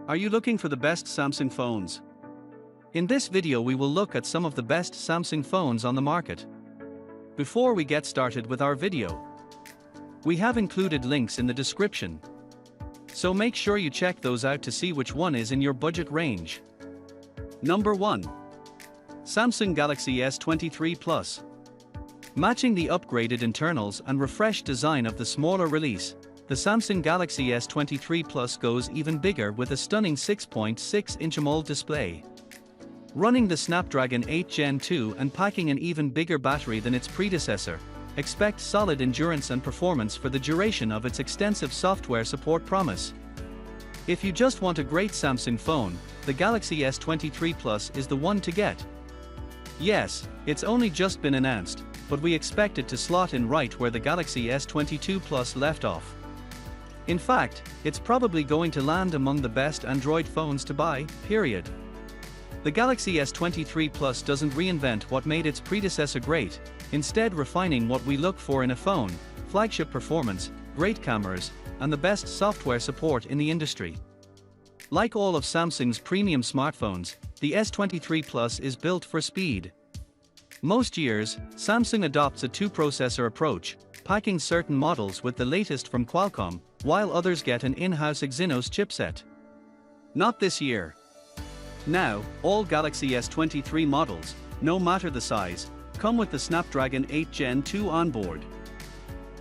Are you looking for the best Samsung phones? In this video we will look at some of the best Samsung phones on the market. Before we get started with our video, we have included links in the description, so make sure you check those out to see which one is in your budget range. Number 1. Samsung Galaxy S23 Plus. Matching the upgraded internals and refreshed design of the smaller release, the Samsung Galaxy S23 Plus goes even bigger with a stunning 6.6-inch AMOLED display. Running the Snapdragon 8 Gen 2 and packing an even bigger battery than its predecessor, expect solid endurance and performance for the duration of its extensive software support promise. If you just want a great Samsung phone, the Galaxy S23 Plus is the one to get. Yes, it's only just been announced, but we expect it to slot in right where the Galaxy S22 Plus left off. In fact, it's probably going to land among the best Android phones to buy, period. The Galaxy S23 Plus doesn't reinvent what made its predecessor great, instead refining what we look for in a phone: flagship performance, great cameras, and the best software support in the industry. Like all of Samsung's premium smartphones, the S23 Plus is built for speed. Most years, Samsung adopts a two-processor approach, packing certain models with the latest from Qualcomm, while others get an in-house Exynos chipset. Not this year. Now, all Galaxy S23 models, no matter the size, come with the Snapdragon 8 Gen 2 onboard.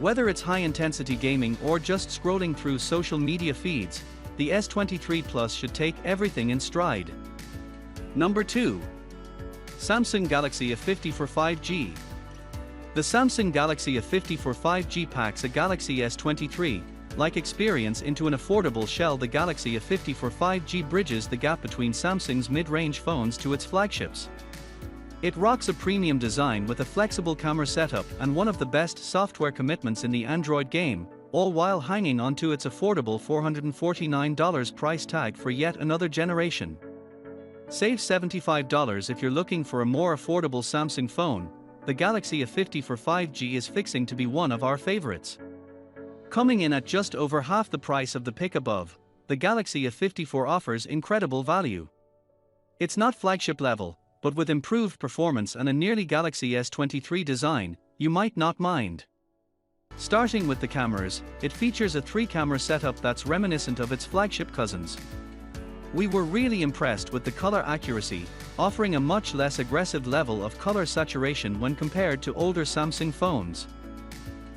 Whether it's high-intensity gaming or just scrolling through social media feeds, the S23 Plus should take everything in stride. Number 2. Samsung Galaxy A54 5G. The Samsung Galaxy A54 5G packs a Galaxy S23-like experience into an affordable shell. The Galaxy A54 5G bridges the gap between Samsung's mid-range phones to its flagships. It rocks a premium design with a flexible camera setup and one of the best software commitments in the Android game, all while hanging onto its affordable $449 price tag for yet another generation. Save $75 if you're looking for a more affordable Samsung phone. The Galaxy A54 5G is fixing to be one of our favorites. Coming in at just over half the price of the pick above, the Galaxy A54 offers incredible value. It's not flagship level, but with improved performance and a nearly Galaxy S23 design, you might not mind. Starting with the cameras, it features a 3-camera setup that's reminiscent of its flagship cousins. We were really impressed with the color accuracy, offering a much less aggressive level of color saturation when compared to older Samsung phones.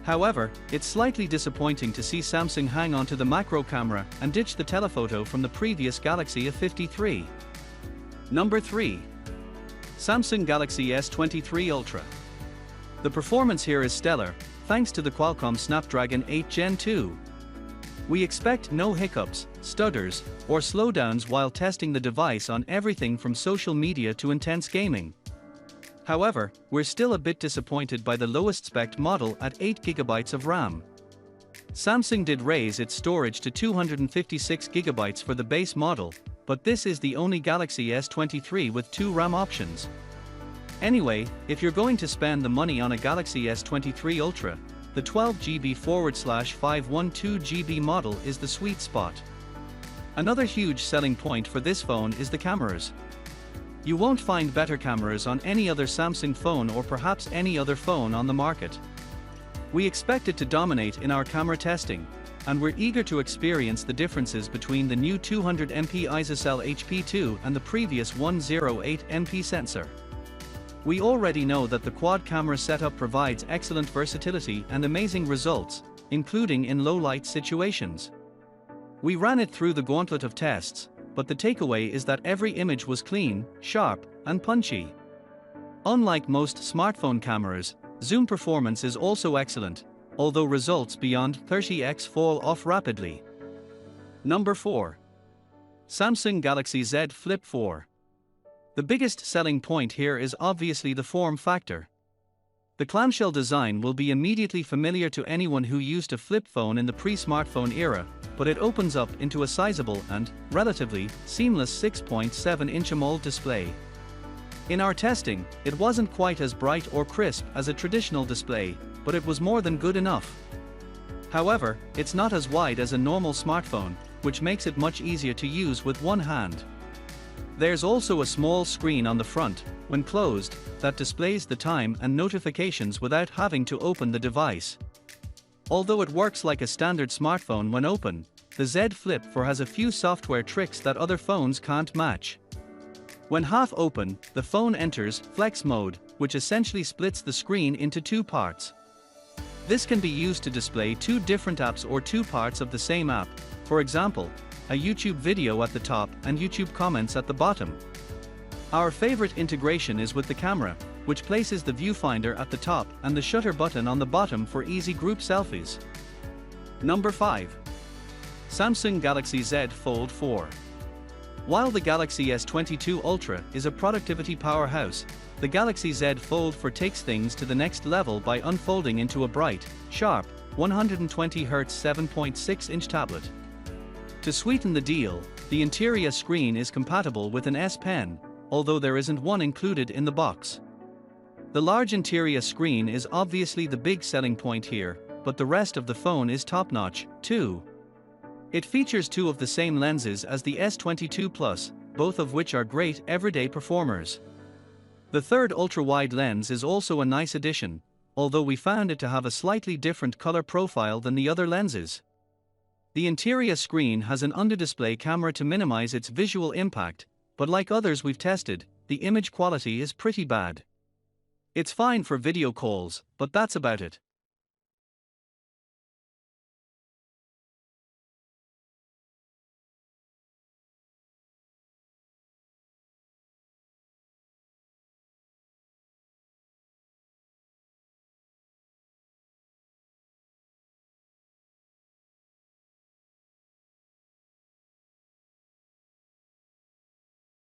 However, it's slightly disappointing to see Samsung hang on to the macro camera and ditch the telephoto from the previous Galaxy A53. Number 3. Samsung Galaxy S23 Ultra. The performance here is stellar, thanks to the Qualcomm Snapdragon 8 Gen 2. We expect no hiccups, stutters, or slowdowns while testing the device on everything from social media to intense gaming. However, we're still a bit disappointed by the lowest spec model at 8GB of RAM. Samsung did raise its storage to 256GB for the base model, but this is the only Galaxy S23 with 2 RAM options. Anyway, if you're going to spend the money on a Galaxy S23 Ultra, the 12GB/512GB model is the sweet spot. Another huge selling point for this phone is the cameras. You won't find better cameras on any other Samsung phone or perhaps any other phone on the market. We expect it to dominate in our camera testing, and we're eager to experience the differences between the new 200MP ISOCELL HP2 and the previous 108MP sensor. We already know that the quad camera setup provides excellent versatility and amazing results, including in low-light situations. We ran it through the gauntlet of tests, but the takeaway is that every image was clean, sharp, and punchy. Unlike most smartphone cameras, zoom performance is also excellent, although results beyond 30x fall off rapidly. Number 4. Samsung Galaxy Z Flip 4. The biggest selling point here is obviously the form factor. The clamshell design will be immediately familiar to anyone who used a flip phone in the pre-smartphone era, but it opens up into a sizable and, relatively, seamless 6.7-inch AMOLED display. In our testing, it wasn't quite as bright or crisp as a traditional display, but it was more than good enough. However, it's not as wide as a normal smartphone, which makes it much easier to use with one hand. There's also a small screen on the front, when closed, that displays the time and notifications without having to open the device. Although it works like a standard smartphone when open, the Z Flip 4 has a few software tricks that other phones can't match. When half open, the phone enters Flex mode, which essentially splits the screen into two parts. This can be used to display two different apps or two parts of the same app, for example, a YouTube video at the top and YouTube comments at the bottom. Our favorite integration is with the camera, which places the viewfinder at the top and the shutter button on the bottom for easy group selfies. Number 5. Samsung Galaxy Z Fold 4. While the Galaxy S22 Ultra is a productivity powerhouse, the Galaxy Z Fold 4 takes things to the next level by unfolding into a bright, sharp, 120Hz 7.6-inch tablet. To sweeten the deal, the interior screen is compatible with an S Pen, although there isn't one included in the box. The large interior screen is obviously the big selling point here, but the rest of the phone is top-notch, too. It features two of the same lenses as the S22 Plus, both of which are great everyday performers. The third ultra-wide lens is also a nice addition, although we found it to have a slightly different color profile than the other lenses. The interior screen has an under-display camera to minimize its visual impact, but like others we've tested, the image quality is pretty bad. It's fine for video calls, but that's about it.